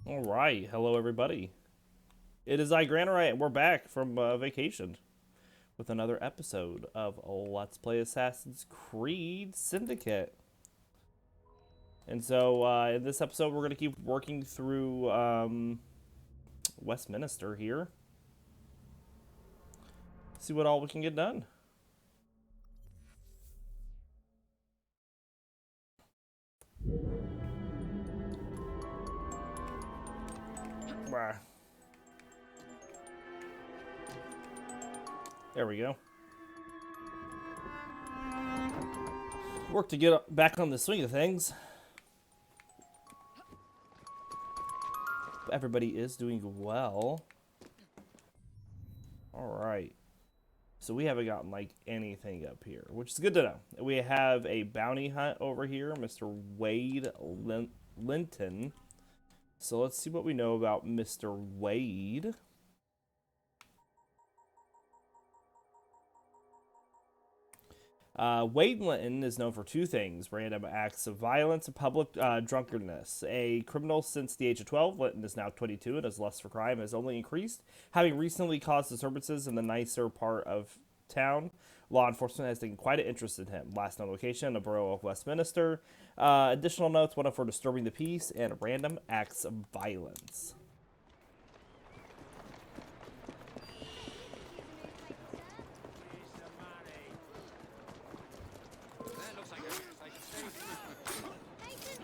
All right, hello everybody. It is Granite, and we're back from vacation with another episode of Let's Play Assassin's Creed Syndicate. And so in this episode, we're going to keep working through Westminster here. See what all we can get done. There we go. Work to get back on the swing of things. Everybody is doing well. All right. So we haven't gotten like anything up here, which is good to know. We have a bounty hunt over here, Mr. Wade Linton. So let's see what we know about Mr. Wade. Wade Linton is known for two things: random acts of violence and public drunkenness. A criminal since the age of 12, Linton is now 22 and his lust for crime has only increased, having recently caused disturbances in the nicer part of town. Law enforcement has taken quite an interest in him. Last known location, the borough of Westminster. Additional notes: one for disturbing the peace and random acts of violence.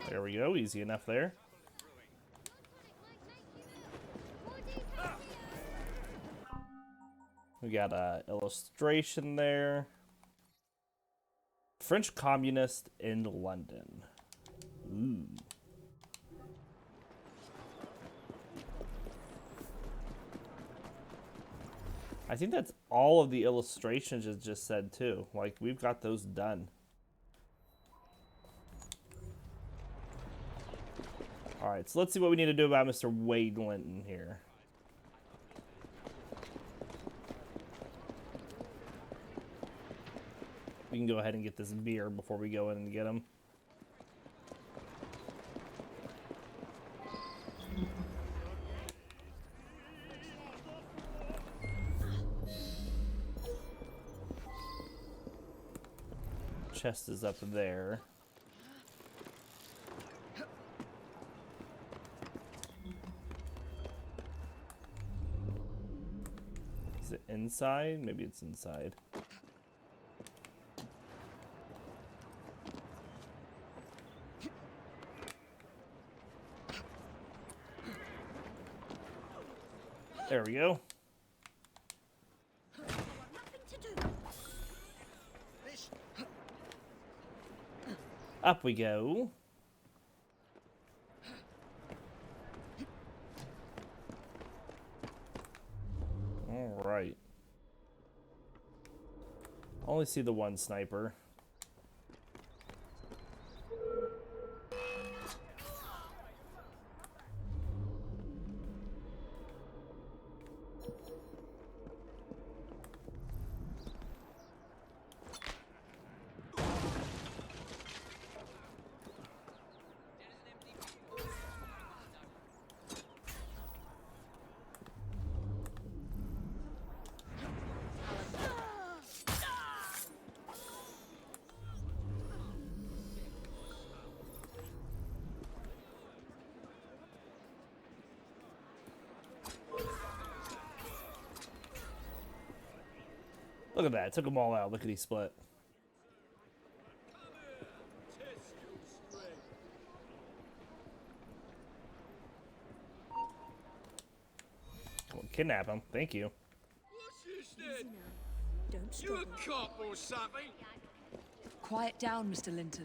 There we go, easy enough there. We got an illustration there. French communist in London. Ooh. I think that's all of the illustrations it just said too. Like, we've got those done. Alright, so let's see what we need to do about Mr. Wade Linton here. We can go ahead and get this beer before we go in and get him. Chest is up there. Is it inside? Maybe it's inside. There we go. Up we go. All right. Only see the one sniper. Look at that. Took them all out. Look at he split. Well, kidnap him. Thank you. What's this then? You a cop or something? Quiet down, Mr. Linton.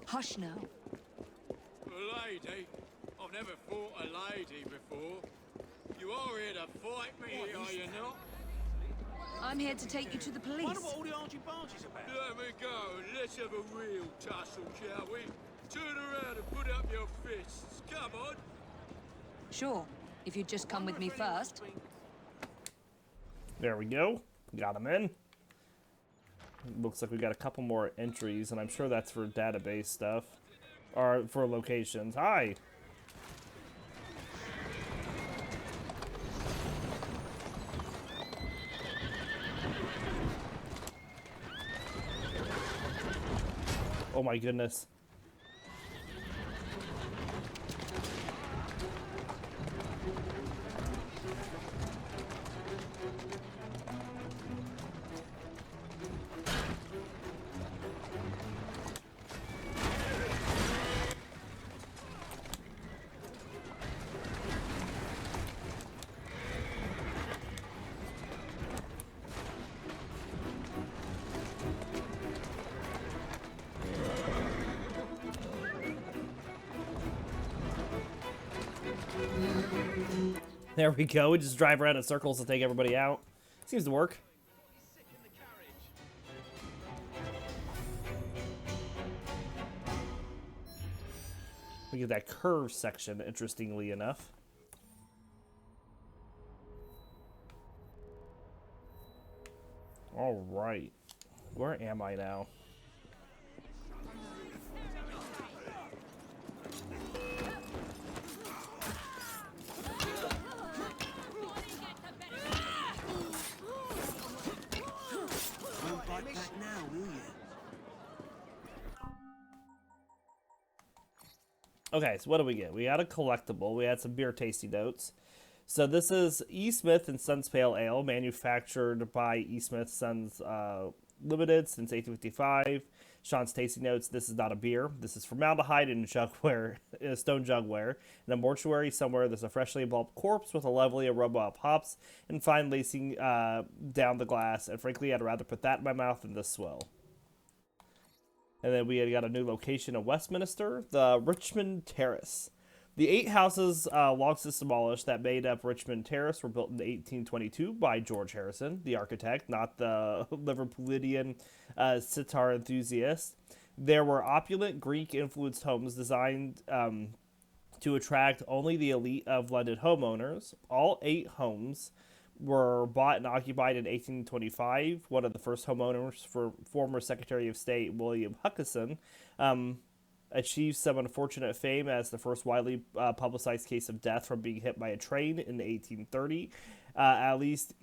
Hush now. A lady? I've never fought a lady before. You are here to fight me, are you not? I'm here to take you to the police. Wonder what all the argy-bargy's about. Let me go and let's have a real tussle, shall we? Turn around and put up your fists. Come on. Sure, if you'd just come with me first. There we go. Got him in. Looks like we got a couple more entries, and I'm sure that's for database stuff. Or for locations. Hi! Oh my goodness. There we go. We just drive around in circles to take everybody out. Seems to work. We get that curve section, interestingly enough. All right. Where am I now? Okay, so what do we get? We got a collectible. We had some beer tasting notes. So this is E. Smith and Sons Pale Ale, manufactured by E. Smith Sons Limited since 1855. Sean's tasting notes: this is not a beer. This is formaldehyde in jugware, in a stone jugware. In a mortuary somewhere, there's a freshly embalmed corpse with a lovely aroma of hops and fine lacing down the glass. And frankly, I'd rather put that in my mouth than this swill. And then we had got a new location in Westminster, the Richmond Terrace. The 8 houses long since demolished that made up Richmond Terrace were built in 1822 by George Harrison, the architect, not the Liverpoolian sitar enthusiast. There were opulent Greek-influenced homes designed to attract only the elite of London homeowners. All 8 homes were bought and occupied in 1825. One of the first homeowners, for former Secretary of State William Huskisson, achieved some unfortunate fame as the first widely publicized case of death from being hit by a train in 1830. At least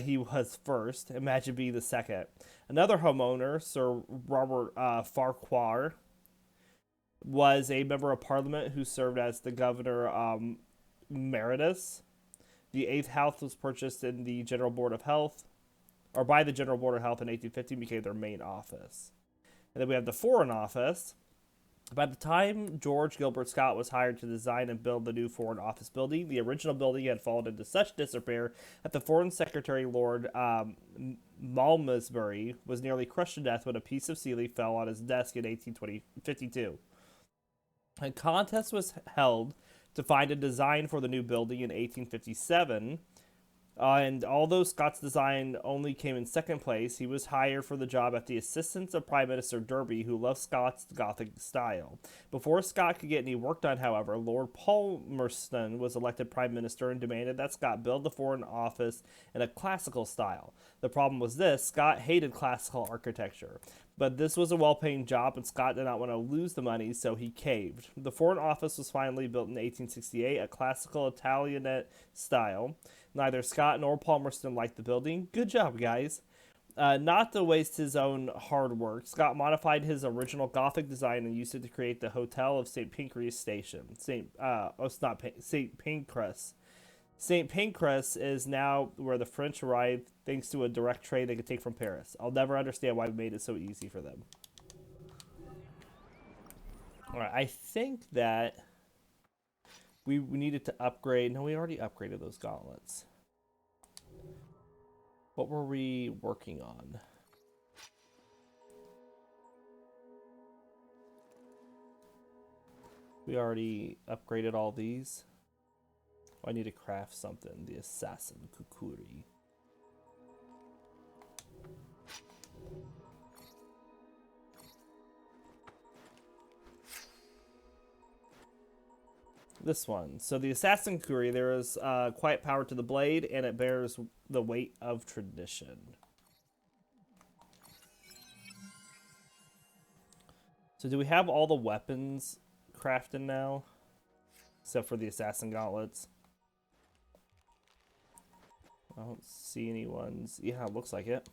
he was first. Imagine being the second. Another homeowner, Sir Robert Farquhar, was a member of Parliament who served as the Governor Emeritus. The 8th house was purchased in the General Board of Health, or by the General Board of Health in 1850, became their main office. And then we have the Foreign Office. By the time George Gilbert Scott was hired to design and build the new Foreign Office building, the original building had fallen into such disrepair that the Foreign Secretary, Lord Malmesbury, was nearly crushed to death when a piece of ceiling fell on his desk in 1852. A contest was held to find a design for the new building in 1857. And although Scott's design only came in second place, he was hired for the job at the assistance of Prime Minister Derby, who loved Scott's Gothic style. Before Scott could get any work done, however, Lord Palmerston was elected Prime Minister and demanded that Scott build the Foreign Office in a classical style. The problem was this: Scott hated classical architecture. But this was a well-paying job, and Scott did not want to lose the money, so he caved. The Foreign Office was finally built in 1868, a classical Italianate style. Neither Scott nor Palmerston liked the building. Good job, guys. Not to waste his own hard work, Scott modified his original Gothic design and used it to create the Hotel of St. Pancras Station. St. Pancras. St. Pancras is now where the French arrived thanks to a direct train they could take from Paris. I'll never understand why we made it so easy for them. Alright, I think that we needed to upgrade. No, we already upgraded those gauntlets. What were we working on? We already upgraded all these. Oh, I need to craft something. The Assassin Kukuri. This one. So the Assassin Kukuri, there is quiet power to the blade, and it bears the weight of tradition. So do we have all the weapons crafted now? Except for the Assassin Gauntlets. I don't see any ones. Yeah, it looks like it.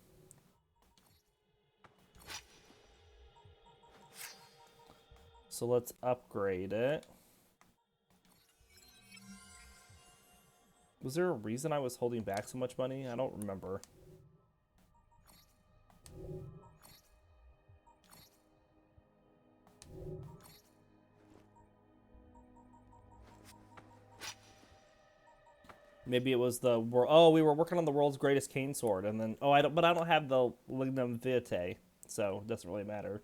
So let's upgrade it. Was there a reason I was holding back so much money? I don't remember. Maybe it was the oh, we were working on the world's greatest cane sword, and then I don't have the lignum vitae, so it doesn't really matter.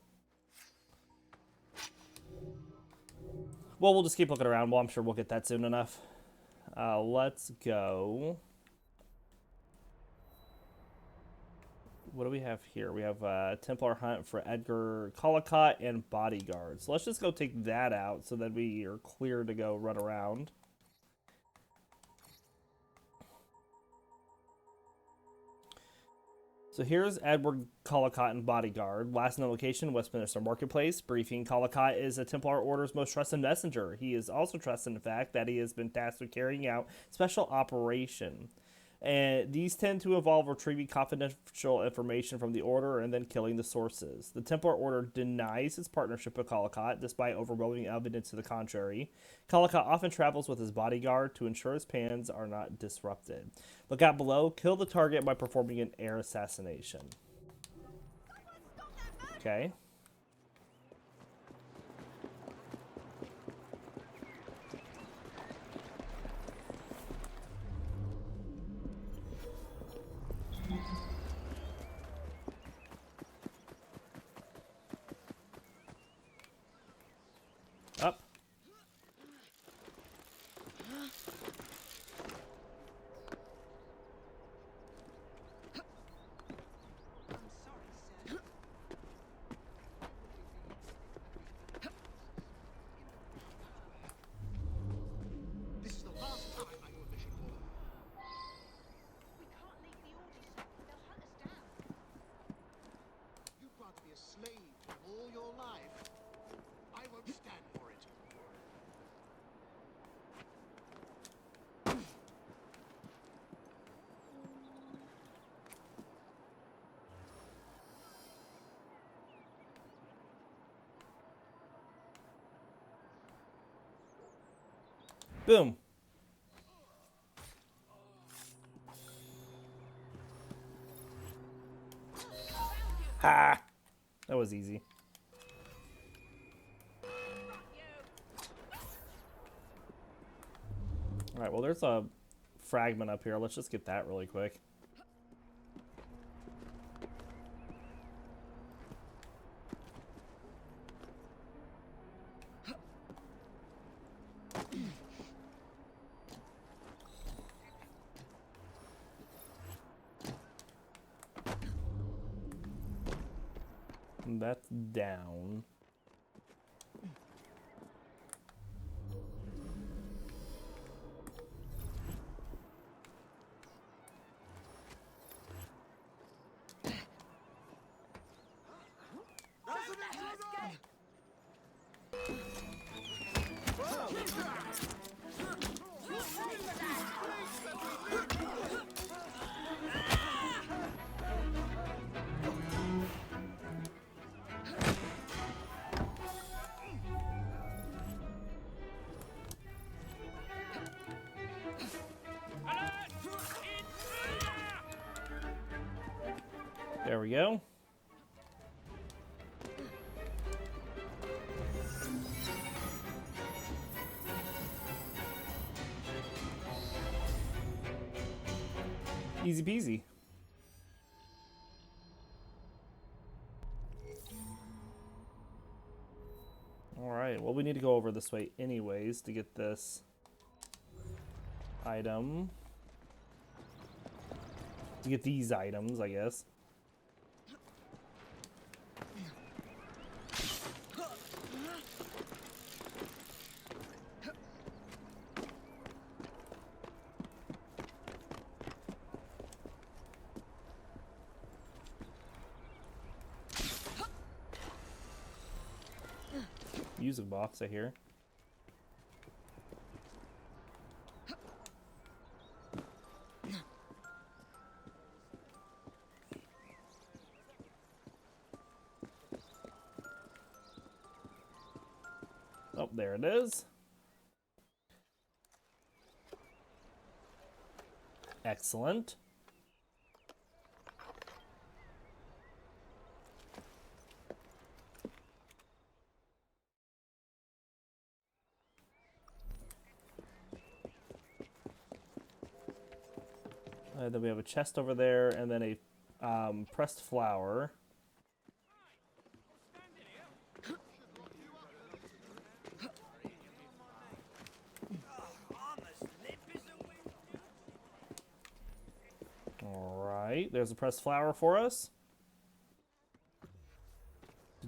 Well, we'll just keep looking around. Well, I'm sure we'll get that soon enough. Let's go. What do we have here? We have Templar Hunt for Edgar Collicott and Bodyguards. So let's just go take that out so that we are clear to go run around. So here's Edward Collicott and Bodyguard. Last known location, Westminster Marketplace. Briefing: Collicott is a Templar Order's most trusted messenger. He is also trusted in the fact that he has been tasked with carrying out special operation. And these tend to involve retrieving confidential information from the Order and then killing the sources. The Templar Order denies its partnership with Collicott, despite overwhelming evidence to the contrary. Collicott often travels with his bodyguard to ensure his plans are not disrupted. Look out below. Kill the target by performing an air assassination. Okay. Up. This is the last time I do a mission for them. We can't leave the orders, sir. They'll hunt us down. You plan to be a slave all your life. I won't stand for it. Boom. Ha! That was easy. Alright, well, there's a fragment up here. Let's just get that really quick. And that's down. There we go. Easy peasy. Alright, well, we need to go over this way anyways to get this item. To get these items, I guess. Music box, I hear. Oh, there it is. Excellent. Then we have a chest over there, and then a pressed flower. Alright, there's a pressed flower for us.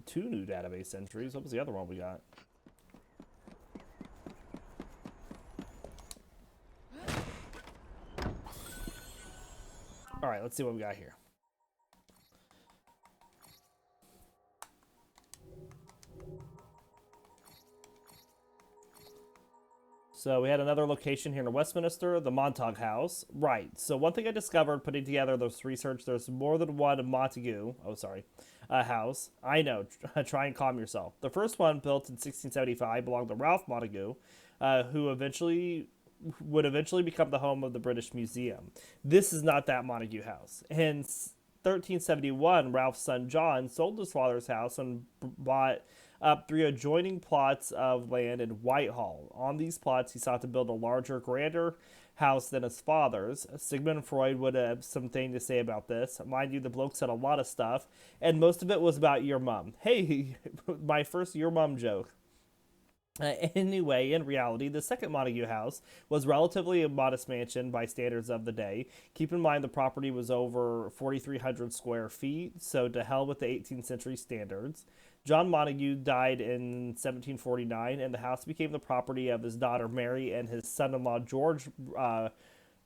2 new database entries. What was the other one we got? Alright, let's see what we got here. So we had another location here in Westminster, the Montague House. Right, so one thing I discovered putting together this research, there's more than one Montague, house. I know, try and calm yourself. The first one, built in 1675, belonged to Ralph Montague, who would eventually become the home of the British Museum. This is not that Montague house. In 1371, Ralph's son John sold his father's house and bought up 3 adjoining plots of land in Whitehall. On these plots, he sought to build a larger, grander house than his father's. Sigmund Freud would have something to say about this. Mind you, the bloke said a lot of stuff, and most of it was about your mum. Hey, my first your mum joke. Anyway, in reality, the second Montague house was relatively a modest mansion by standards of the day. Keep in mind the property was over 4,300 square feet, so to hell with the 18th century standards. John Montague died in 1749, and the house became the property of his daughter Mary and his son-in-law George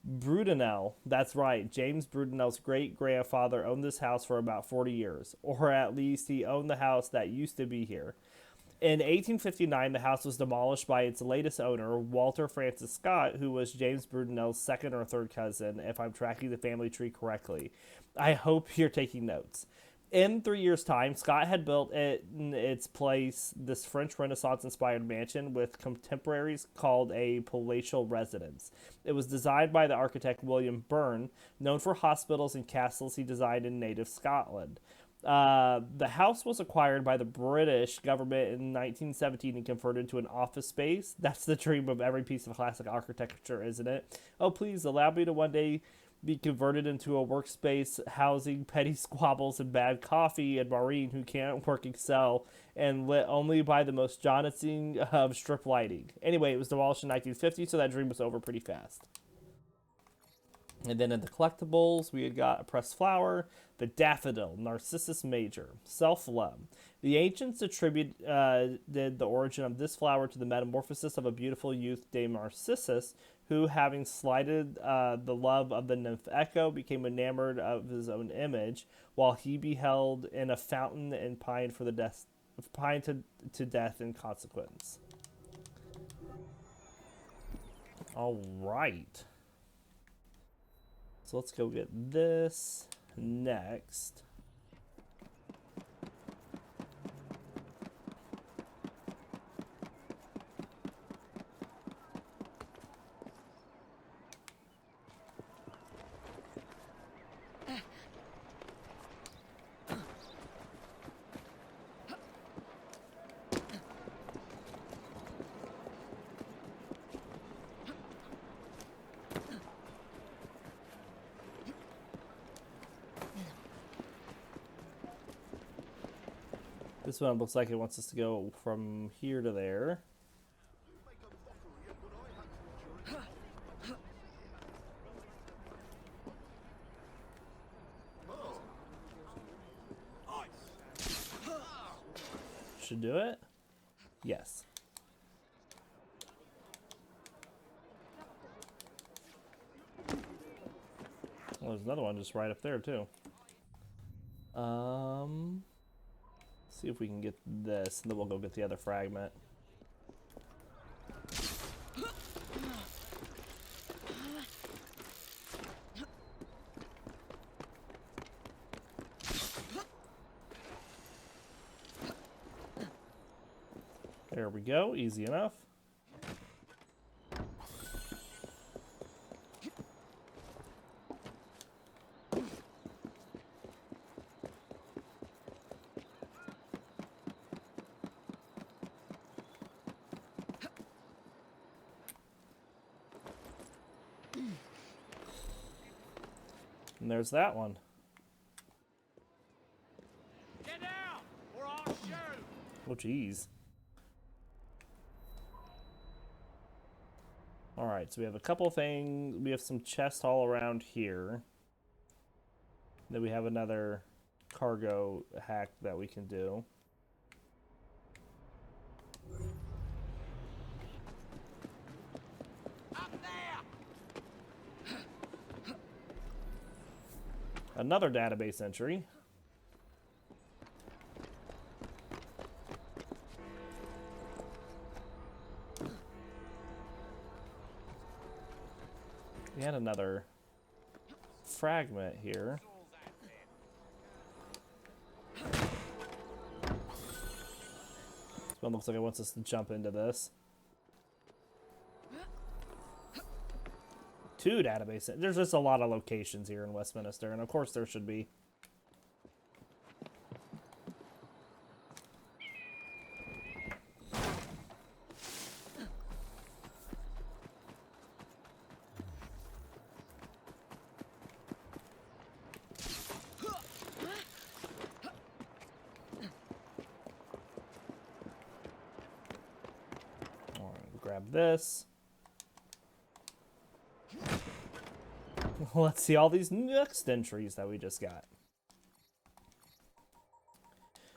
Brudenell. That's right, James Brudenell's great-grandfather owned this house for about 40 years, or at least he owned the house that used to be here. In 1859, the house was demolished by its latest owner, Walter Francis Scott, who was James Brudenell's second or third cousin, if I'm tracking the family tree correctly. I hope you're taking notes. In 3 years' time, Scott had built in its place this French Renaissance-inspired mansion with contemporaries called a palatial residence. It was designed by the architect William Byrne, known for hospitals and castles he designed in native Scotland. The house was acquired by the British government in 1917 and converted to an office space. That's the dream of every piece of classic architecture, isn't it? Oh, please allow me to one day be converted into a workspace housing petty squabbles and bad coffee and Maureen who can't work Excel and lit only by the most jaunting of strip lighting. Anyway, it was demolished in 1950, so that dream was over pretty fast. And then in the collectibles, we had got a pressed flower, the daffodil, Narcissus major, self-love. The ancients attributed the origin of this flower to the metamorphosis of a beautiful youth named Narcissus, who, having slighted the love of the nymph Echo, became enamored of his own image, while he beheld in a fountain and pined for the to death in consequence. All right. So let's go get this next. This one looks like it wants us to go from here to there. Should do it? Yes. Well, there's another one just right up there too. See if we can get this, and then we'll go get the other fragment. There we go. Easy enough. And there's that one. Get out, or I'll shoot! Oh, jeez. Alright, so we have a couple things. We have some chests all around here. Then we have another cargo hack that we can do. Up there! Another database entry. We had another fragment here. This one looks like it wants us to jump into this. 2 database. There's just a lot of locations here in Westminster, and of course there should be. Grab this. Let's see all these next entries that we just got.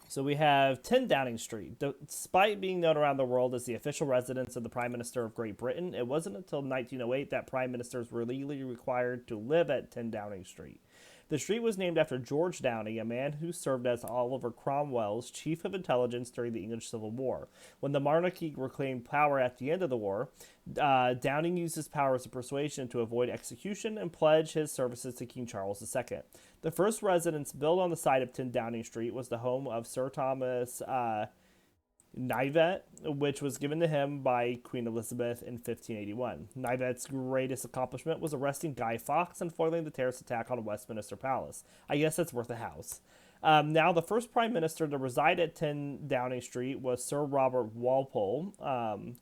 So we have 10 Downing Street. Despite being known around the world as the official residence of the Prime Minister of Great Britain, it wasn't until 1908 that Prime Ministers were legally required to live at 10 Downing Street. The street was named after George Downing, a man who served as Oliver Cromwell's chief of intelligence during the English Civil War. When the monarchy reclaimed power at the end of the war, Downing used his powers of persuasion to avoid execution and pledge his services to King Charles II. The first residence built on the site of 10 Downing Street was the home of Sir Thomas Knyvet, which was given to him by Queen Elizabeth in 1581. Knyvet's greatest accomplishment was arresting Guy Fawkes and foiling the terrorist attack on Westminster Palace. I guess that's worth a house. Now, the first Prime Minister to reside at 10 Downing Street was Sir Robert Walpole.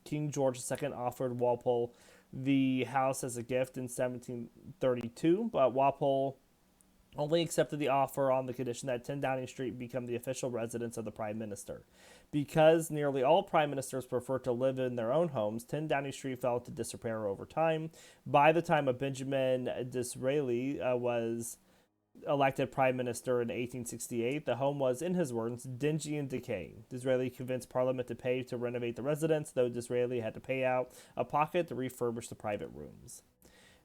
King George II offered Walpole the house as a gift in 1732, but Walpole only accepted the offer on the condition that 10 Downing Street become the official residence of the Prime Minister. Because nearly all Prime Ministers prefer to live in their own homes, 10 Downing Street fell into disrepair over time. By the time of Benjamin Disraeli was elected Prime Minister in 1868, the home was, in his words, dingy and decaying. Disraeli convinced Parliament to pay to renovate the residence, though Disraeli had to pay out a pocket to refurbish the private rooms.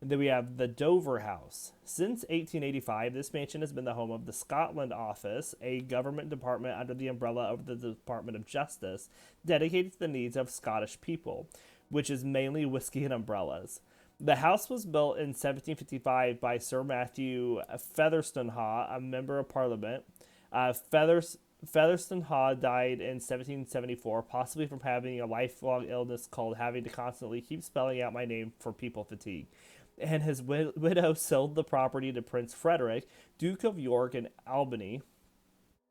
And then we have the Dover House. Since 1885, this mansion has been the home of the Scotland Office, a government department under the umbrella of the Department of Justice, dedicated to the needs of Scottish people, which is mainly whiskey and umbrellas. The house was built in 1755 by Sir Matthew Featherstonhaugh, a member of Parliament. Featherstonhaugh died in 1774, possibly from having a lifelong illness called having to constantly keep spelling out my name for people fatigue. And his widow sold the property to Prince Frederick, Duke of York and Albany,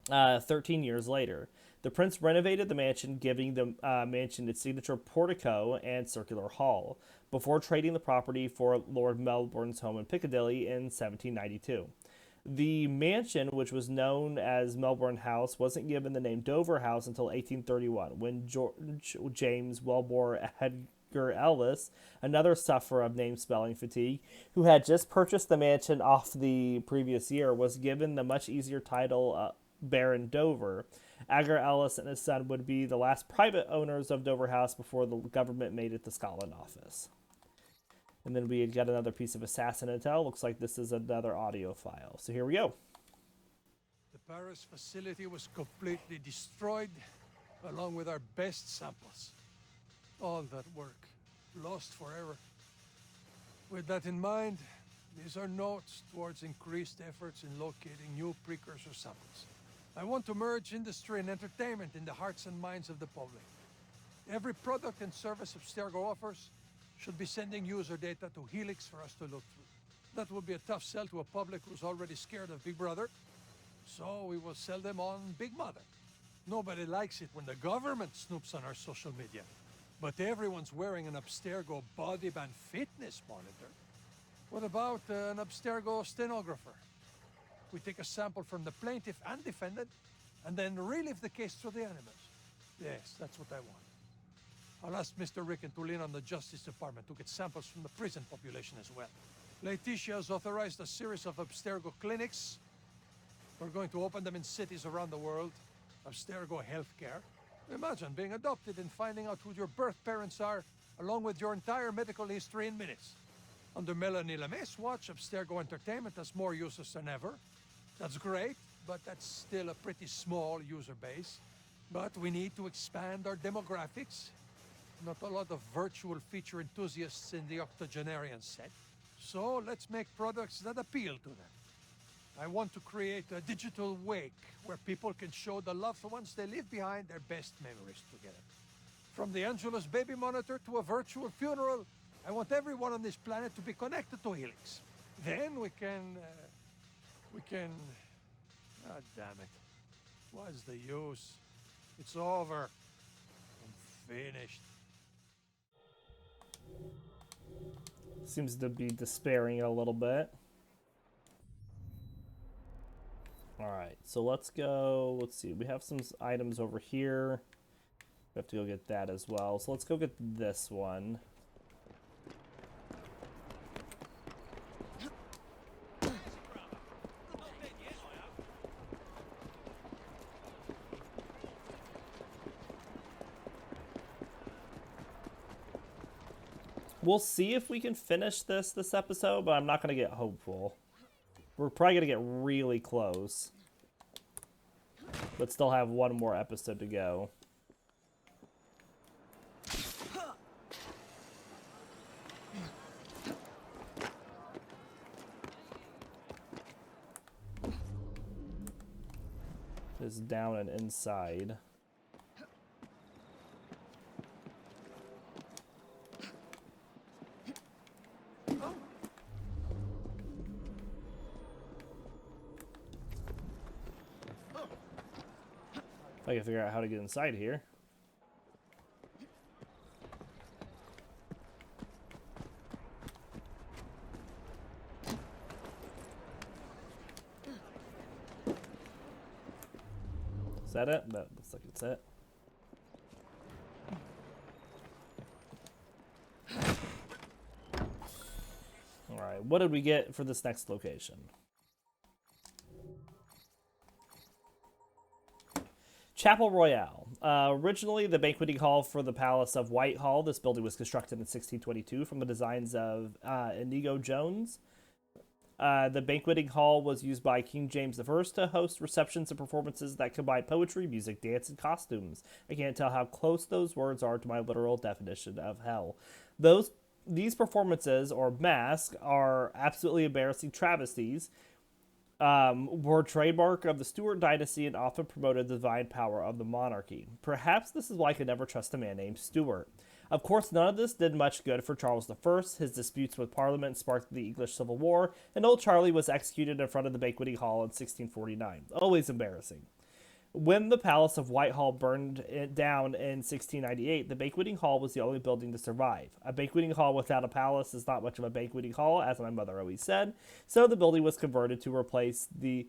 13 years later. The prince renovated the mansion, giving the mansion its signature portico and circular hall, before trading the property for Lord Melbourne's home in Piccadilly in 1792. The mansion, which was known as Melbourne House, wasn't given the name Dover House until 1831, when George James Welbore Edgar Ellis, another sufferer of name spelling fatigue, who had just purchased the mansion off the previous year, was given the much easier title Baron Dover. Edgar Ellis and his son would be the last private owners of Dover House before the government made it the Scotland Office. And then we had got another piece of assassin intel. Looks like this is another audio file. So here we go. The Paris facility was completely destroyed, along with our best samples. All that work, lost forever. With that in mind, these are notes towards increased efforts in locating new precursor samples. I want to merge industry and entertainment in the hearts and minds of the public. Every product and service Abstergo offers should be sending user data to Helix for us to look through. That will be a tough sell to a public who's already scared of Big Brother, so we will sell them on Big Mother. Nobody likes it when the government snoops on our social media, but everyone's wearing an Abstergo body band fitness monitor. What about an Abstergo stenographer? We take a sample from the plaintiff and defendant, and then relive the case through the animals. Yes, that's what I want. I'll ask Mr. Ricken to lean on the Justice Department to get samples from the prison population as well. Laetitia has authorized a series of Abstergo clinics. We're going to open them in cities around the world. Abstergo Healthcare. Imagine being adopted and finding out who your birth parents are, along with your entire medical history in minutes. Under Melanie Lemay's watch, Abstergo Entertainment has more users than ever. That's great, but that's still a pretty small user base. But we need to expand our demographics. Not a lot of virtual feature enthusiasts in the octogenarian set. So let's make products that appeal to them. I want to create a digital wake where people can show the loved ones they leave behind their best memories together. From the Angelus baby monitor to a virtual funeral, I want everyone on this planet to be connected to Helix. Then we can... God damn it. What's the use? It's over. I'm finished. Seems to be despairing a little bit. Alright, so let's go. Let's see. We have some items over here. We have to go get that as well. So let's go get this one. We'll see if we can finish this episode, but I'm not going to get hopeful. We're probably going to get really close. But still have one more episode to go. It's down and inside. I can figure out how to get inside here. Is that it? That looks like it's it. Alright, what did we get for this next location? Chapel Royale. Originally the banqueting hall for the Palace of Whitehall. This building was constructed in 1622 from the designs of Inigo Jones. The banqueting hall was used by King James I to host receptions and performances that combine poetry, music, dance, and costumes. I can't tell how close those words are to my literal definition of hell. These performances, or masks, are absolutely embarrassing travesties. Were trademark of the Stuart dynasty and often promoted the divine power of the monarchy. Perhaps this is why I could never trust a man named Stuart. Of course, none of this did much good for Charles I. His disputes with Parliament sparked the English Civil War, and old Charlie was executed in front of the banqueting hall in 1649. Always embarrassing. When the Palace of Whitehall burned down in 1698, the banqueting hall was the only building to survive. A banqueting hall without a palace is not much of a banqueting hall, as my mother always said, so the building was converted to replace the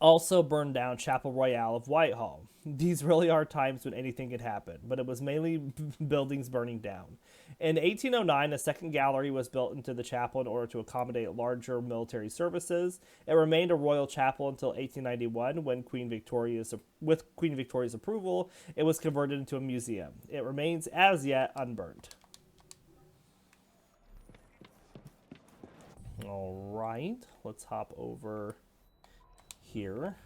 also burned down Chapel Royale of Whitehall. These really are times when anything could happen, but it was mainly buildings burning down. In 1809, a second gallery was built into the chapel in order to accommodate larger military services. It remained a royal chapel until 1891, when with Queen Victoria's approval, it was converted into a museum. It remains as yet unburned. All right, let's hop over here.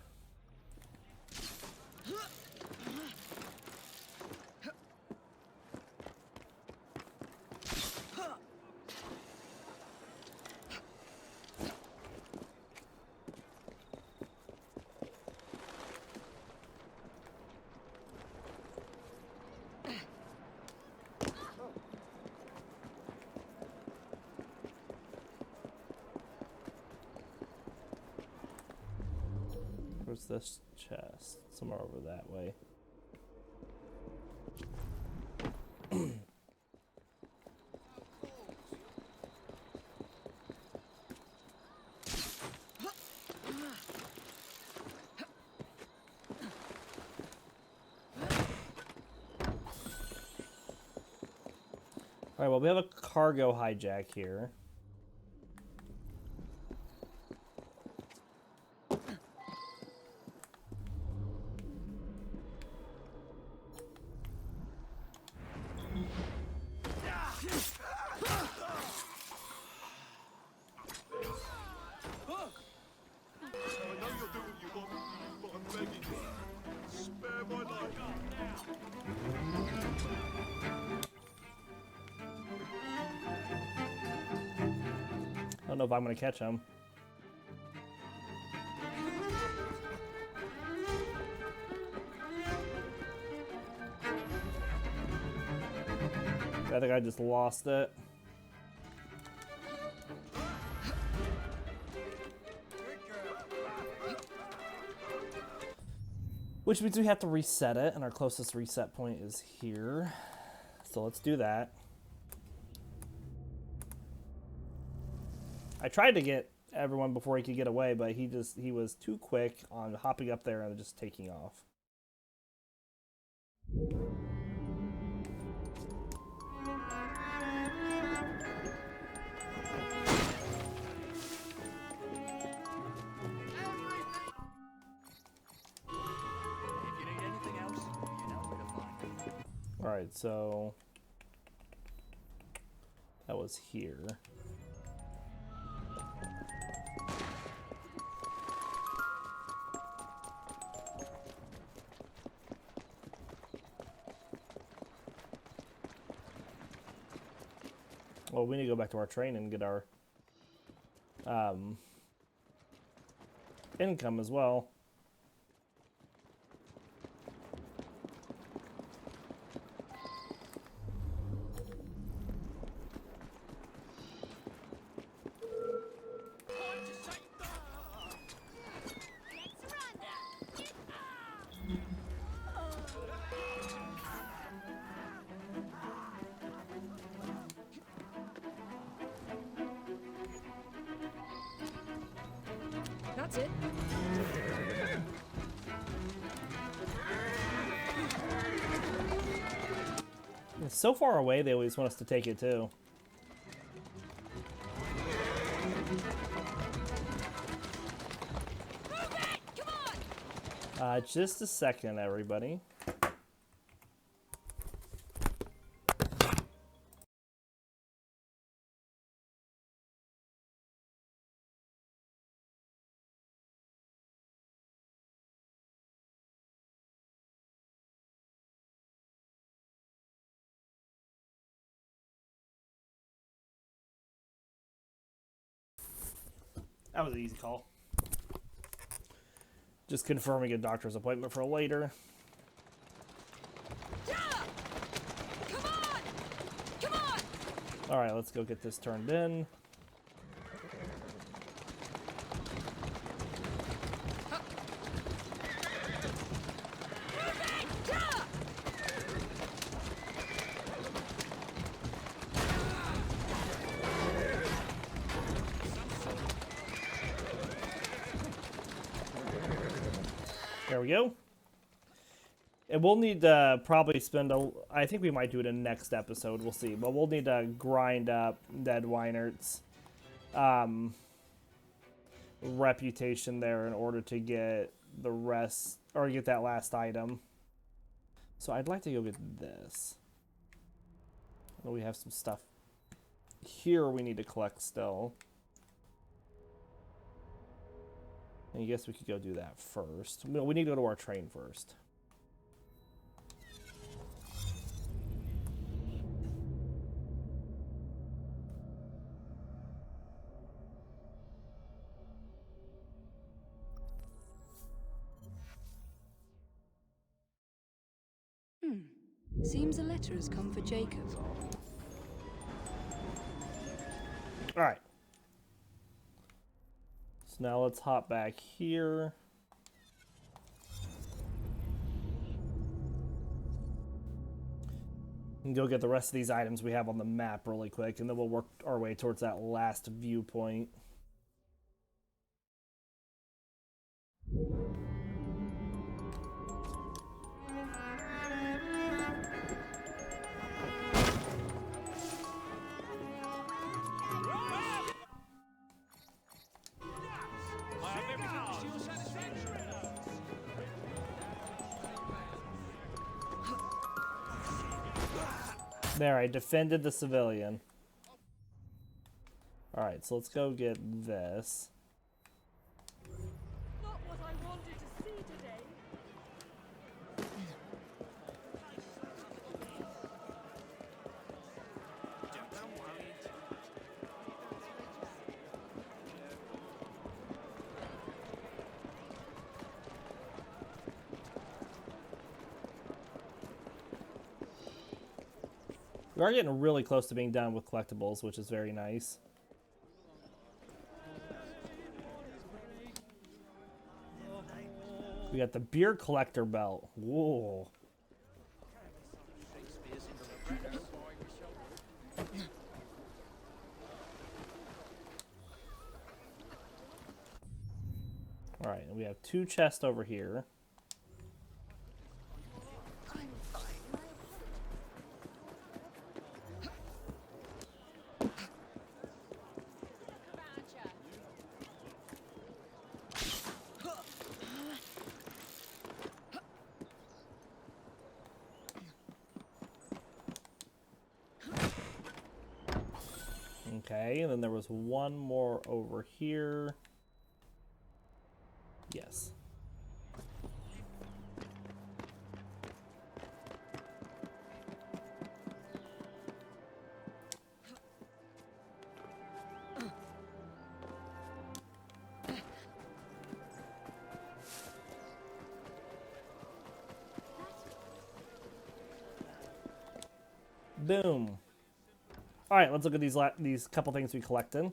Where's this chest? Somewhere over that way. Alright, well, we have a cargo hijack here. I don't know if I'm gonna catch him. I think I just lost it. Which means we have to reset it, and our closest reset point is here. So let's do that. I tried to get everyone before he could get away, but he was too quick on hopping up there and just taking off. Alright, so that was here. Well, we need to go back to our train and get our income as well. That's it. It's so far away, they always want us to take it too. Just a second, everybody. That was an easy call. Just confirming a doctor's appointment for later. Yeah! Come on! Come on! Alright, let's go get this turned in. There we go. And we'll need to probably spend I think we might do it in next episode, we'll see. But we'll need to grind up Dead Weinert's reputation there in order to get the rest, or get that last item. So I'd like to go get this. I know we have some stuff here we need to collect still. I guess we could go do that first. No, we need to go to our train first. Seems a letter has come for Jacob. All right. So now let's hop back here. And go get the rest of these items we have on the map really quick, and then we'll work our way towards that last viewpoint. There, I defended the civilian. Alright, so let's go get this. Not what I wanted to see today. We are getting really close to being done with collectibles, which is very nice. We got the beer collector belt. Whoa. Alright, and we have 2 chests over here. Okay, and then there was one more over here. Yes. Boom. All right, let's look at these couple things we collected.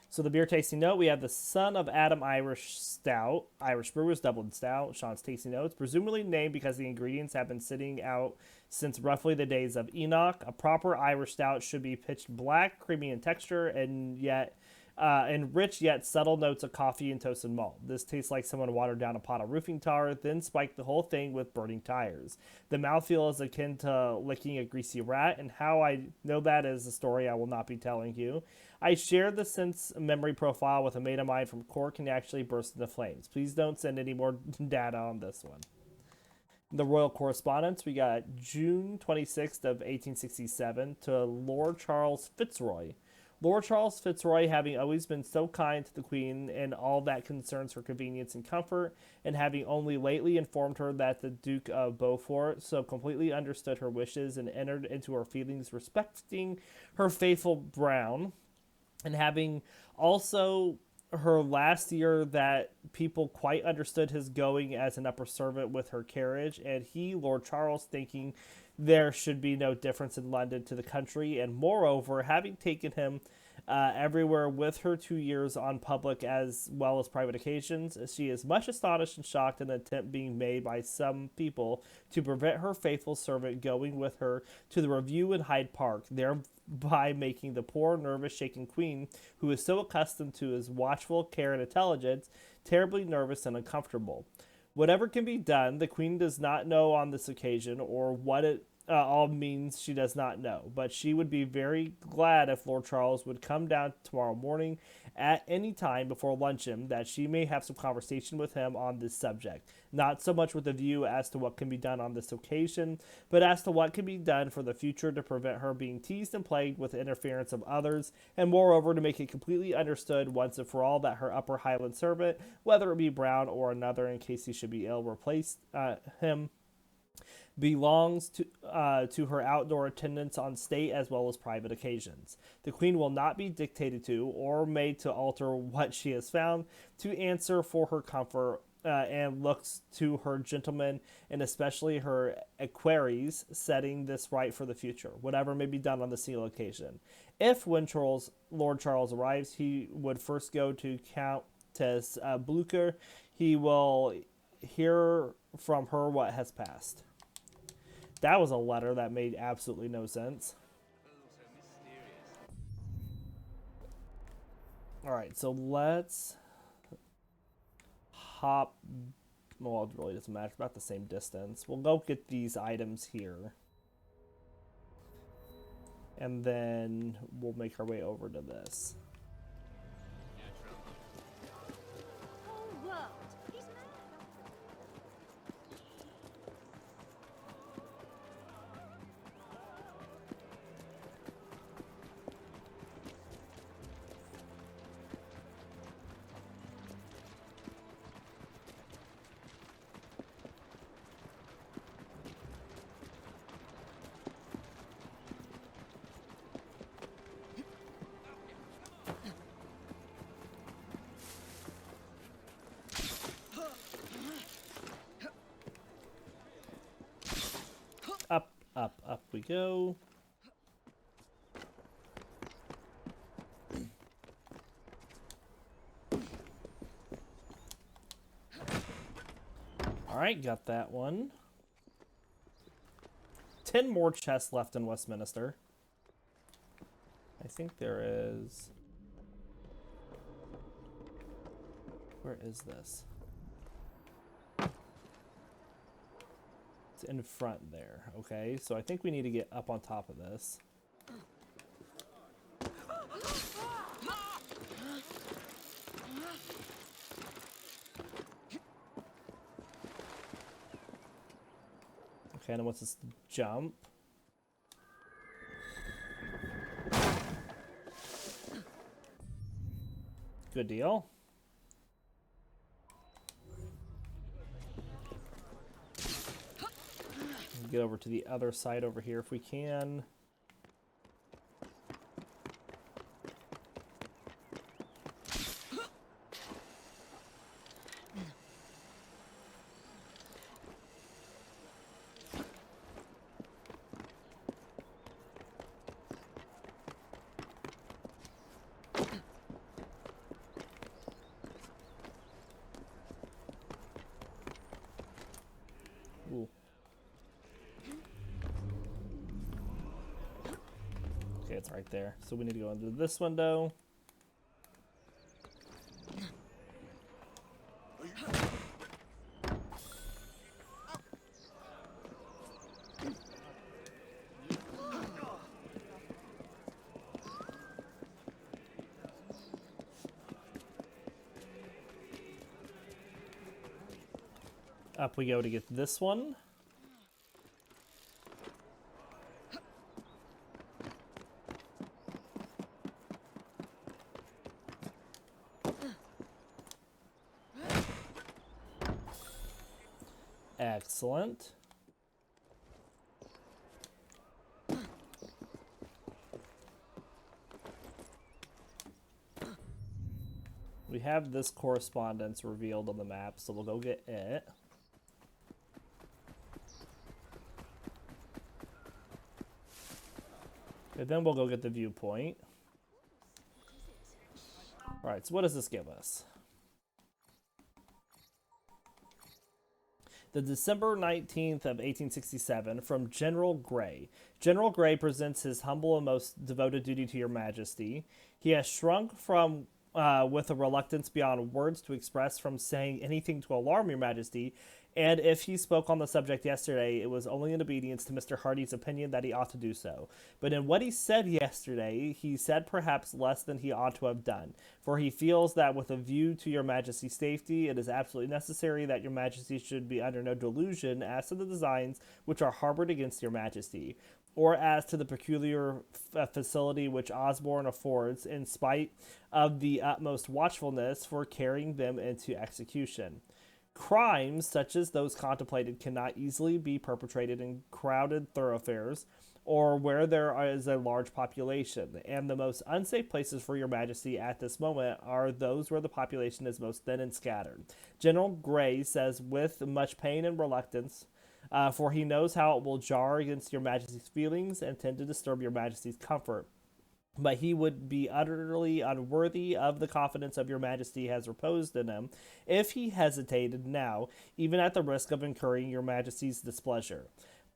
So the beer tasting note, we have the Son of Adam Irish Stout, Irish Brewers Dublin Stout, Sean's tasting notes, presumably named because the ingredients have been sitting out since roughly the days of Enoch. A proper Irish Stout should be pitched black, creamy in texture, and rich yet subtle notes of coffee and toasted malt. This tastes like someone watered down a pot of roofing tar, then spiked the whole thing with burning tires. The mouthfeel is akin to licking a greasy rat, and how I know that is a story I will not be telling you. I shared the sense memory profile with a mate of mine from Cork and actually burst into flames. Please don't send any more data on this one. The royal correspondence, we got June 26th of 1867 to Lord Charles Fitzroy. Lord Charles Fitzroy, having always been so kind to the Queen in all that concerns her convenience and comfort, and having only lately informed her that the Duke of Beaufort so completely understood her wishes and entered into her feelings respecting her faithful Brown, and having also her last year that people quite understood his going as an upper servant with her carriage, and he, Lord Charles, thinking there should be no difference in London to the country, and moreover, having taken him everywhere with her 2 years on public as well as private occasions, she is much astonished and shocked at an attempt being made by some people to prevent her faithful servant going with her to the review in Hyde Park, thereby making the poor, nervous, shaken Queen, who is so accustomed to his watchful care and intelligence, terribly nervous and uncomfortable. Whatever can be done, the Queen does not know on this occasion, or what it all means she does not know, but she would be very glad if Lord Charles would come down tomorrow morning at any time before luncheon, that she may have some conversation with him on this subject, not so much with a view as to what can be done on this occasion, but as to what can be done for the future to prevent her being teased and plagued with the interference of others, and moreover to make it completely understood once and for all that her upper Highland servant, whether it be Brown or another in case he should be ill, replaced him, belongs to her outdoor attendance on state as well as private occasions. The Queen will not be dictated to or made to alter what she has found, to answer for her comfort, and looks to her gentlemen and especially her equerries, setting this right for the future, whatever may be done on the single occasion. If, when Lord Charles arrives, he would first go to Countess Blucher, he will hear from her what has passed. That was a letter that made absolutely no sense. Alright, so let's hop. Well, it really doesn't matter. It's about the same distance. We'll go get these items here. And then we'll make our way over to this. Whole world. He's mad. Up, up, up we go. Alright, got that one. 10 more chests left in Westminster. I think there is... Where is this? It's in front there. Okay, so I think we need to get up on top of this. Okay, and what's this jump? Good deal. Get over to the other side over here if we can. Ooh. Okay, it's right there. So we need to go into this window. Up we go to get this one. Excellent. We have this correspondence revealed on the map, so we'll go get it. And then we'll go get the viewpoint. Alright, so what does this give us? The December 19th of 1867 from General Gray. General Gray presents his humble and most devoted duty to your majesty. He has shrunk from with a reluctance beyond words to express from saying anything to alarm your majesty, and if he spoke on the subject yesterday, it was only in obedience to Mr. Hardy's opinion that he ought to do so. But in what he said yesterday, he said perhaps less than he ought to have done, for he feels that with a view to your majesty's safety, it is absolutely necessary that your majesty should be under no delusion as to the designs which are harbored against your majesty, or as to the peculiar facility which Osborne affords, in spite of the utmost watchfulness for carrying them into execution. Crimes such as those contemplated cannot easily be perpetrated in crowded thoroughfares, or where there is a large population, and the most unsafe places for your majesty at this moment are those where the population is most thin and scattered. General Gray says with much pain and reluctance, for he knows how it will jar against your majesty's feelings and tend to disturb your majesty's comfort. But he would be utterly unworthy of the confidence of your majesty has reposed in him if he hesitated now, even at the risk of incurring your majesty's displeasure.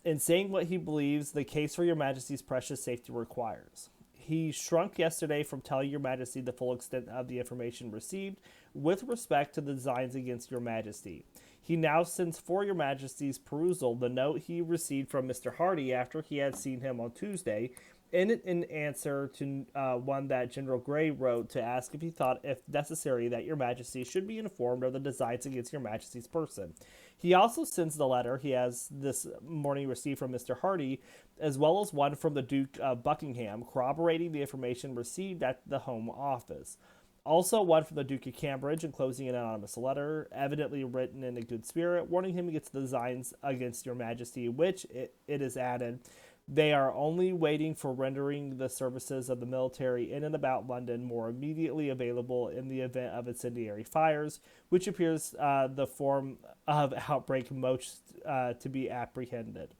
in saying what he believes the case for your majesty's precious safety requires. He shrunk yesterday from telling your majesty the full extent of the information received with respect to the designs against your majesty. He now sends for your majesty's perusal the note he received from Mr. Hardy after he had seen him on Tuesday, in answer to one that General Grey wrote to ask if he thought, if necessary, that your majesty should be informed of the designs against your majesty's person. He also sends the letter he has this morning received from Mr. Hardy, as well as one from the Duke of Buckingham, corroborating the information received at the Home Office. Also, one from the Duke of Cambridge, enclosing an anonymous letter, evidently written in a good spirit, warning him against the designs against your majesty, which, it is added, they are only waiting for rendering the services of the military in and about London more immediately available in the event of incendiary fires, which appears the form of outbreak most to be apprehended.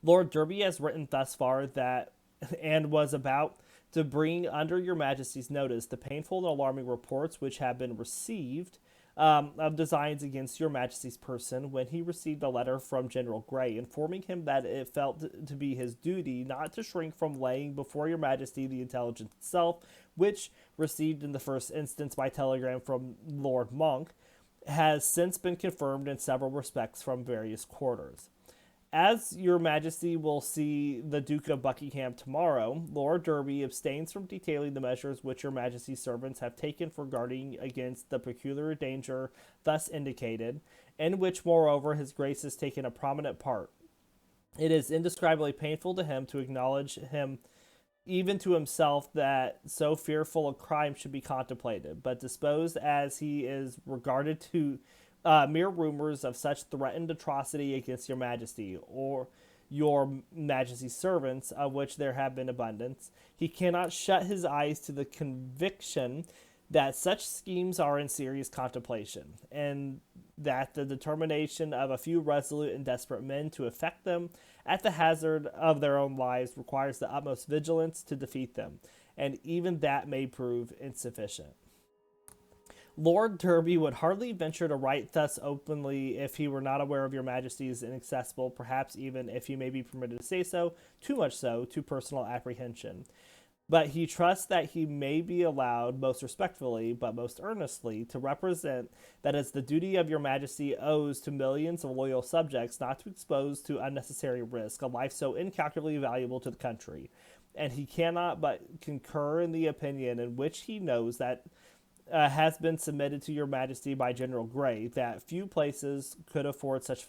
Lord Derby has written thus far that, and was about to bring under your majesty's notice the painful and alarming reports which have been received of designs against your majesty's person, when he received a letter from General Grey informing him that it felt to be his duty not to shrink from laying before your majesty the intelligence itself, which, received in the first instance by telegram from Lord Monk, has since been confirmed in several respects from various quarters. As your majesty will see the Duke of Buckingham tomorrow, Lord Derby abstains from detailing the measures which your majesty's servants have taken for guarding against the peculiar danger thus indicated, in which, moreover, his grace has taken a prominent part. It is indescribably painful to him to acknowledge him, even to himself, that so fearful a crime should be contemplated, but disposed as he is regarded to mere rumors of such threatened atrocity against your majesty, or your majesty's servants, of which there have been abundance, he cannot shut his eyes to the conviction that such schemes are in serious contemplation, and that the determination of a few resolute and desperate men to effect them, at the hazard of their own lives, requires the utmost vigilance to defeat them, and even that may prove insufficient. Lord Derby would hardly venture to write thus openly if he were not aware of your majesty's inaccessible, perhaps even, if he may be permitted to say so, too much so, to personal apprehension. But he trusts that he may be allowed, most respectfully, but most earnestly, to represent that as the duty of your majesty owes to millions of loyal subjects not to expose to unnecessary risk a life so incalculably valuable to the country. And he cannot but concur in the opinion in which he knows that has been submitted to your majesty by General Grey, that few places could afford such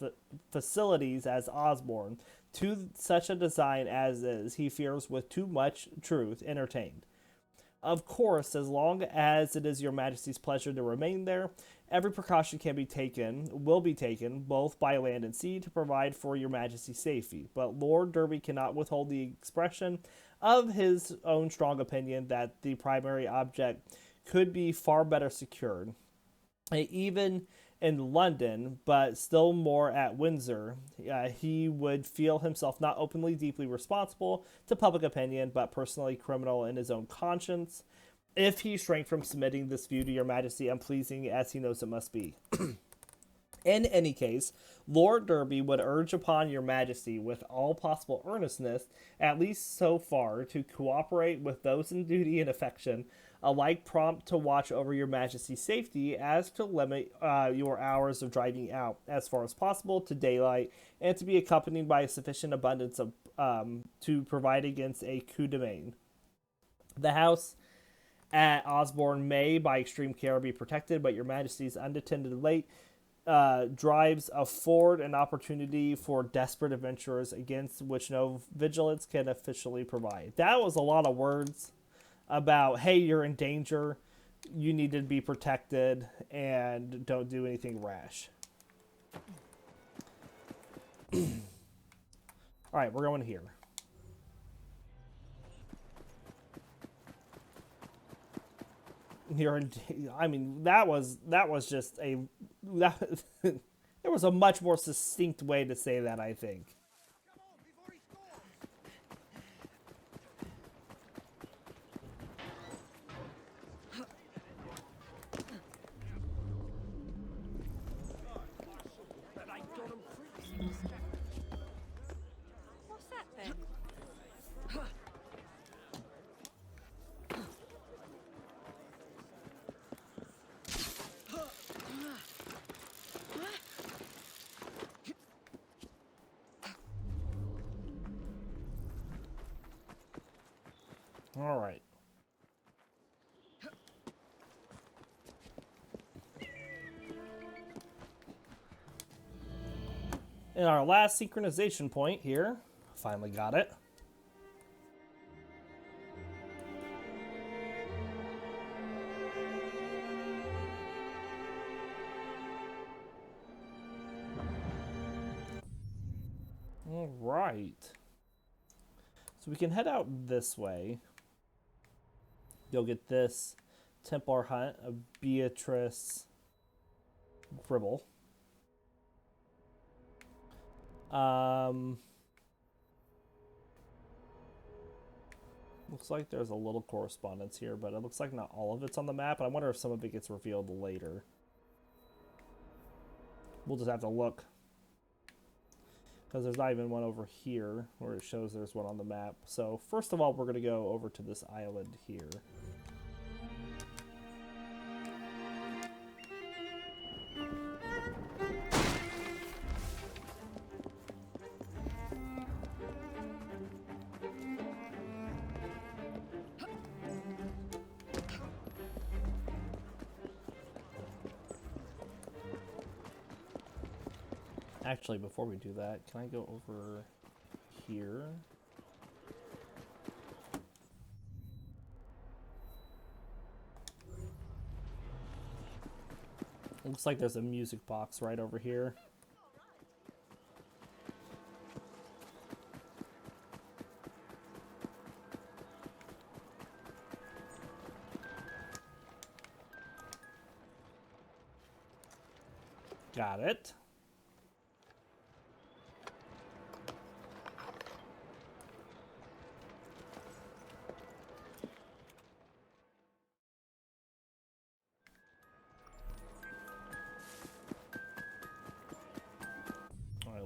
facilities as Osborne to such a design as is, he fears, with too much truth, entertained. Of course, as long as it is your majesty's pleasure to remain there, every precaution will be taken, both by land and sea, to provide for your majesty's safety. But Lord Derby cannot withhold the expression of his own strong opinion that the primary object could be far better secured, even in London, but still more at Windsor. He would feel himself not openly deeply responsible to public opinion, but personally criminal in his own conscience, if he shrank from submitting this view to your majesty, unpleasing as he knows it must be. In any case, Lord Derby would urge upon your majesty with all possible earnestness, at least so far, to cooperate with those in duty and affection, alike prompt to watch over your majesty's safety, as to limit your hours of driving out, as far as possible, to daylight, and to be accompanied by a sufficient abundance of to provide against a coup de main. The house at Osborne may, by extreme care, be protected, but your majesty's unattended late drives afford an opportunity for desperate adventurers against which no vigilance can officially provide. That was a lot of words about, hey, you're in danger, you need to be protected, and don't do anything rash. Alright, we're going here. I mean, that was just a... there was a much more succinct way to say that, I think. All right. And our last synchronization point here. Finally got it. All right. So we can head out this way. You'll get this Templar Hunt of Beatrice Gribble. Looks like there's a little correspondence here, but it looks like not all of it's on the map. I wonder if some of it gets revealed later. We'll just have to look. Because there's not even one over here where it shows there's one on the map. So first of all, we're going to go over to this island here. Actually, before we do that, can I go over here? Looks like there's a music box right over here. Got it.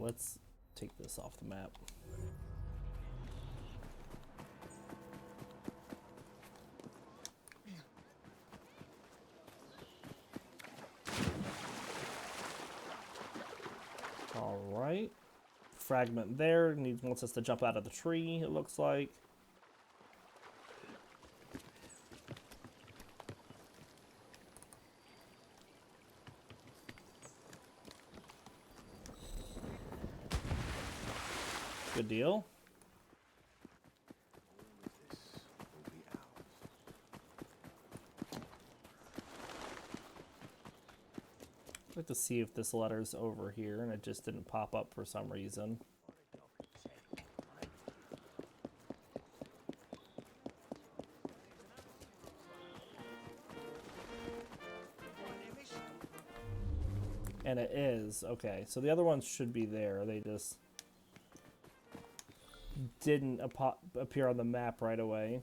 Let's take this off the map. All right. Fragment there. Wants us to jump out of the tree, it looks like. Good deal. I'd like to see if this letter's over here, and it just didn't pop up for some reason. And it is. Okay, so the other ones should be there. They just didn't appear on the map right away.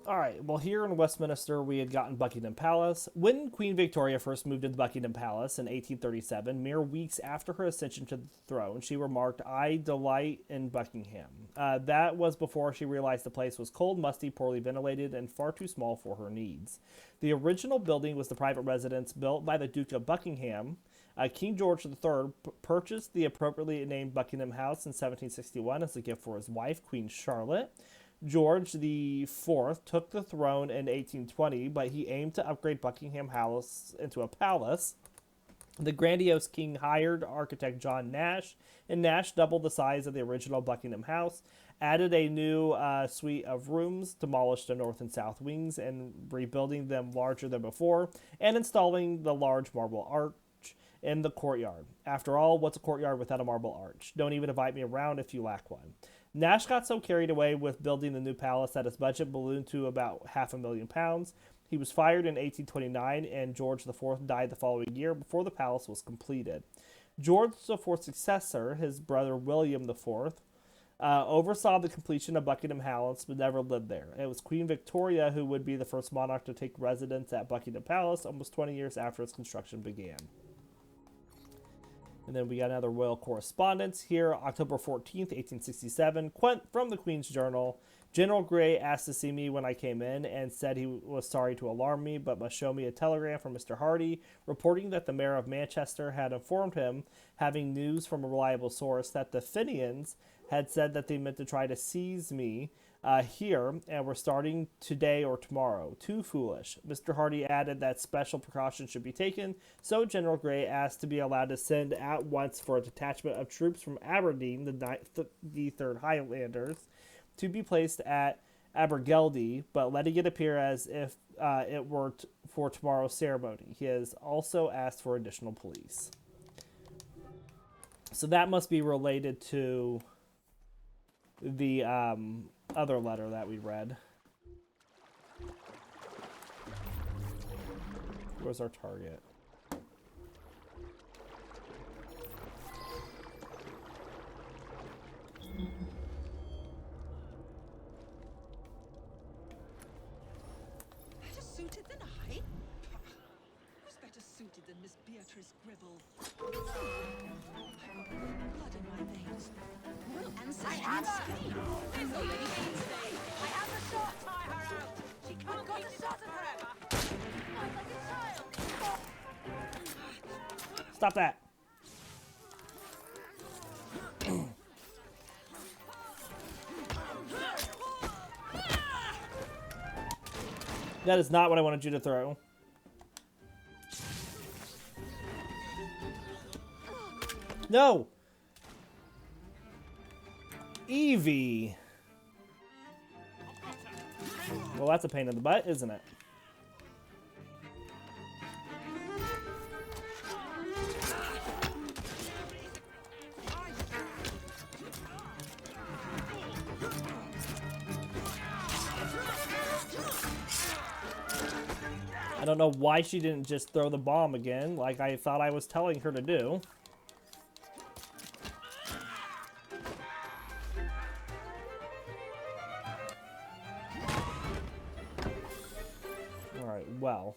Alright, well here in Westminster we had gotten Buckingham Palace. When Queen Victoria first moved into Buckingham Palace in 1837, mere weeks after her ascension to the throne, she remarked, "I delight in Buckingham." That was before she realized the place was cold, musty, poorly ventilated, and far too small for her needs. The original building was the private residence built by the Duke of Buckingham. King George III purchased the appropriately named Buckingham House in 1761 as a gift for his wife, Queen Charlotte. George IV took the throne in 1820, but he aimed to upgrade Buckingham House into a palace. The grandiose king hired architect John Nash, and Nash doubled the size of the original Buckingham House, added a new suite of rooms, demolished the north and south wings, and rebuilding them larger than before, and installing the large marble arch in the courtyard. After all, what's a courtyard without a marble arch? Don't even invite me around if you lack one. Nash got so carried away with building the new palace that his budget ballooned to about £500,000. He was fired in 1829, and George IV died the following year before the palace was completed. George IV's successor, his brother William IV, oversaw the completion of Buckingham Palace but never lived there. It was Queen Victoria who would be the first monarch to take residence at Buckingham Palace almost 20 years after its construction began. And then we got another royal correspondence here, October 14th, 1867, from the Queen's Journal. General Gray asked to see me when I came in and said he was sorry to alarm me, but must show me a telegram from Mr. Hardy reporting that the mayor of Manchester had informed him, having news from a reliable source, that the Fenians had said that they meant to try to seize me here and were starting today or tomorrow. Too foolish. Mr. Hardy added that special precautions should be taken, so General Gray asked to be allowed to send at once for a detachment of troops from Aberdeen, the 3rd Highlanders, to be placed at Abergeldy, but letting it appear as if it were for tomorrow's ceremony. He has also asked for additional police. So that must be related to the other letter that we read. Where's our target? Better suited than I? Who's better suited than Miss Beatrice Gribble? I've got blood in my veins. Royal ancestry and Spain. There's already been Spain. I have a shot, tie her out. She can't keep this up forever. I'm like a child. Stop that. That is not what I wanted you to throw. No! Evie! Well, that's a pain in the butt, isn't it? I don't know why she didn't just throw the bomb again, like I thought I was telling her to do. Alright, well.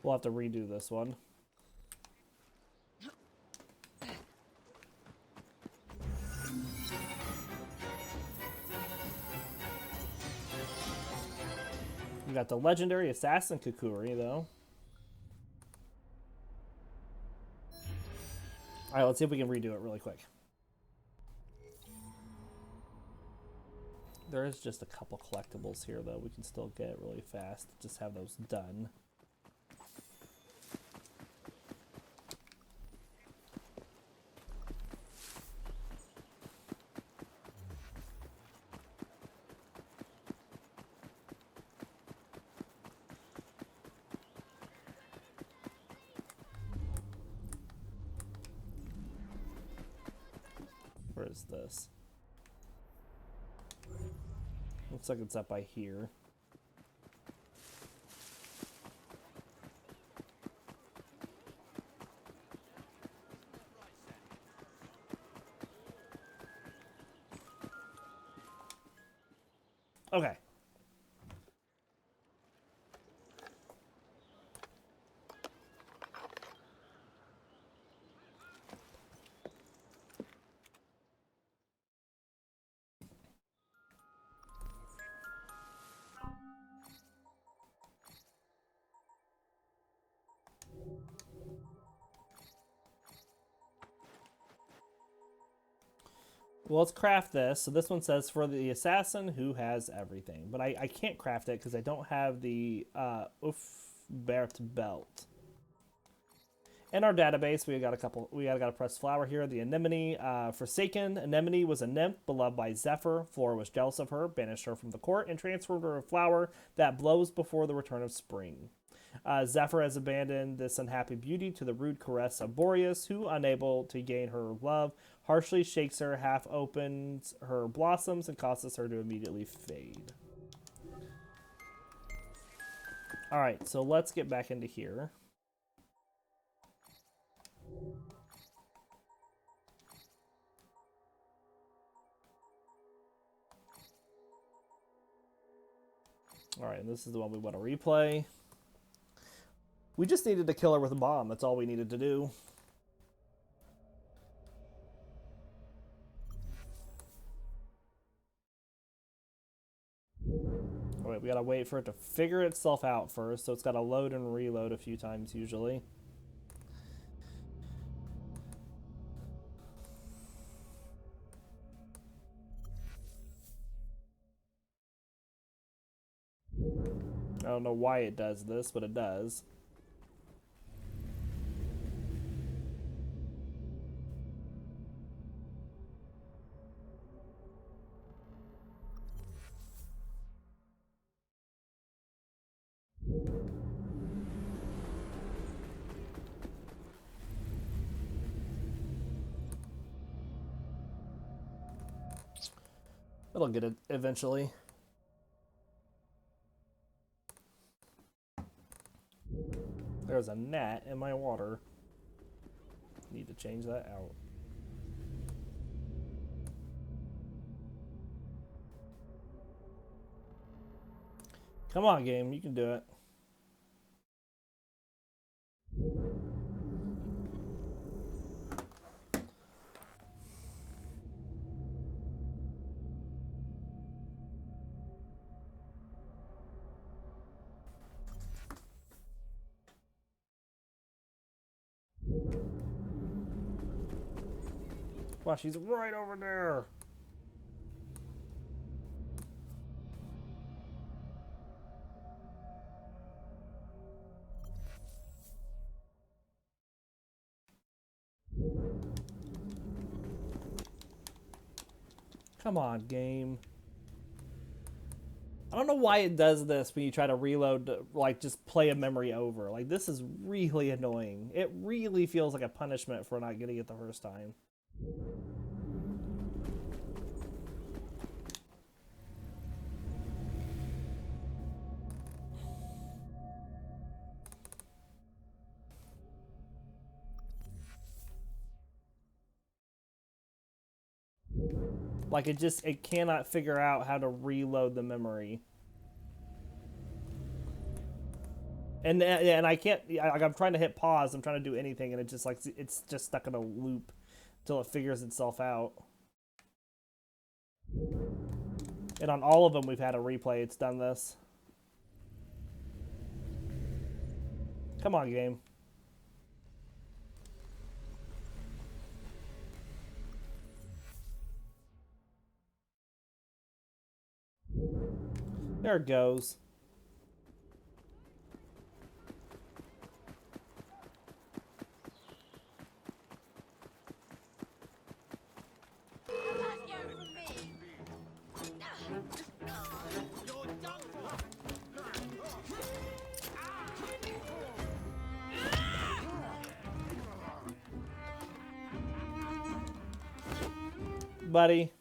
We'll have to redo this one. We got the legendary assassin Kukuri, though. Alright, let's see if we can redo it really quick. There is just a couple collectibles here, though. We can still get really fast. Just have those done. Where is this? Looks like it's up by here. Okay. Well, let's craft this. So this one says for the assassin who has everything. But I can't craft it because I don't have the Uffbert belt. In our database, we got a pressed flower here. The Anemone, Forsaken. Anemone was a nymph beloved by Zephyr. Flora was jealous of her, banished her from the court, and transformed her a flower that blows before the return of spring. Zephyr has abandoned this unhappy beauty to the rude caress of Boreas, who, unable to gain her love, harshly shakes her, half opens her blossoms, and causes her to immediately fade. Alright, so let's get back into here. Alright, and this is the one we want to replay. We just needed to kill her with a bomb. That's all we needed to do. Alright, we gotta wait for it to figure itself out first, so it's gotta load and reload a few times usually. I don't know why it does this, but it does. It'll get it eventually. There's a gnat in my water. Need to change that out. Come on, game. You can do it. Wow, she's right over there. Come on, game. I don't know why it does this when you try to reload, like, just play a memory over. Like, this is really annoying. It really feels like a punishment for not getting it the first time. Like, it cannot figure out how to reload the memory. And I can't, like, I'm trying to hit pause, I'm trying to do anything, and it just, like, it's just stuck in a loop until it figures itself out. And on all of them we've had a replay, it's done this. Come on, game. There it goes. Buddy.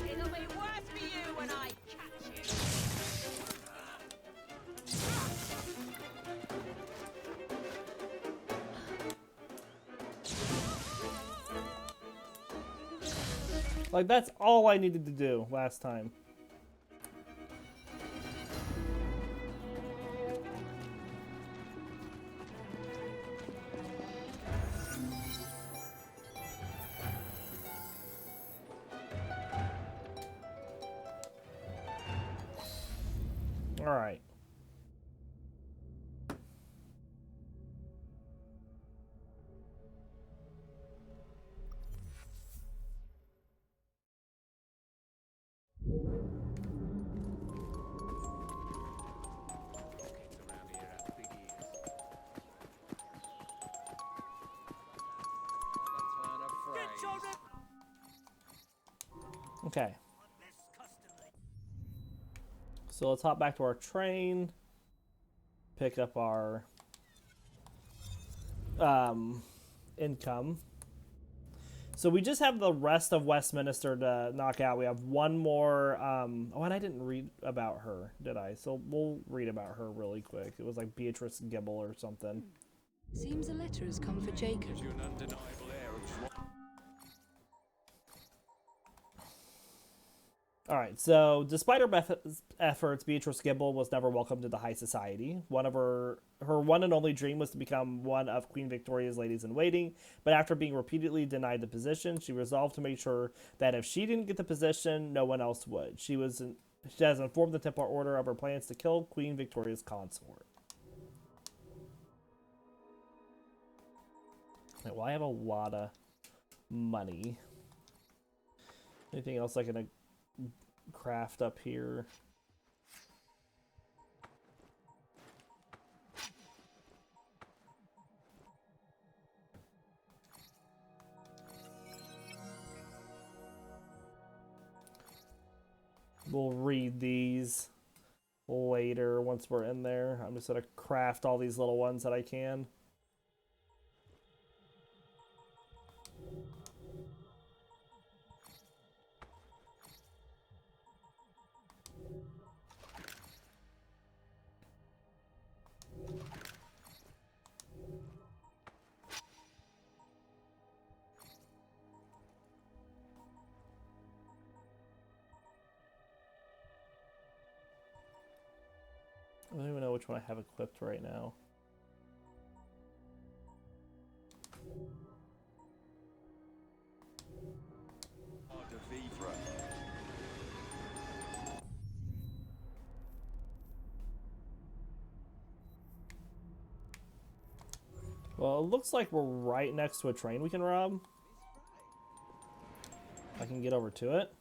It'll be worse for you when I catch you. Like, that's all I needed to do last time. All right. Okay. So let's hop back to our train, pick up our income. So we just have the rest of Westminster to knock out. We have one more. Oh, and I didn't read about her, did I? So we'll read about her really quick. It was like Beatrice Gibble or something. Seems a letter has come for Jacob. Gives you an undeniable air of All right, so despite her efforts, Beatrice Gibble was never welcomed to the high society. Her one and only dream was to become one of Queen Victoria's ladies-in-waiting, but after being repeatedly denied the position, she resolved to make sure that if she didn't get the position, no one else would. She has informed the Templar Order of her plans to kill Queen Victoria's consort. Okay, well, I have a lot of money. Anything else I can craft up here? We'll read these later once we're in there. I'm just gonna craft all these little ones that I can. I don't even know which one I have equipped right now. Well, it looks like we're right next to a train we can rob. I can get over to it.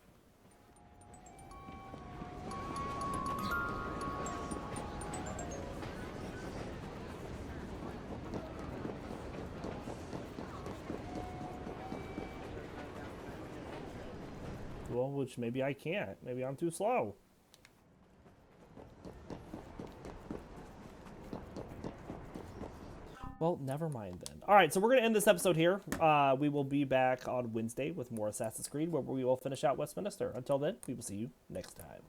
Well, which maybe I can't. Maybe I'm too slow. Well, never mind then. All right, so we're going to end this episode here. We will be back on Wednesday with more Assassin's Creed, where we will finish out Westminster. Until then, we will see you next time.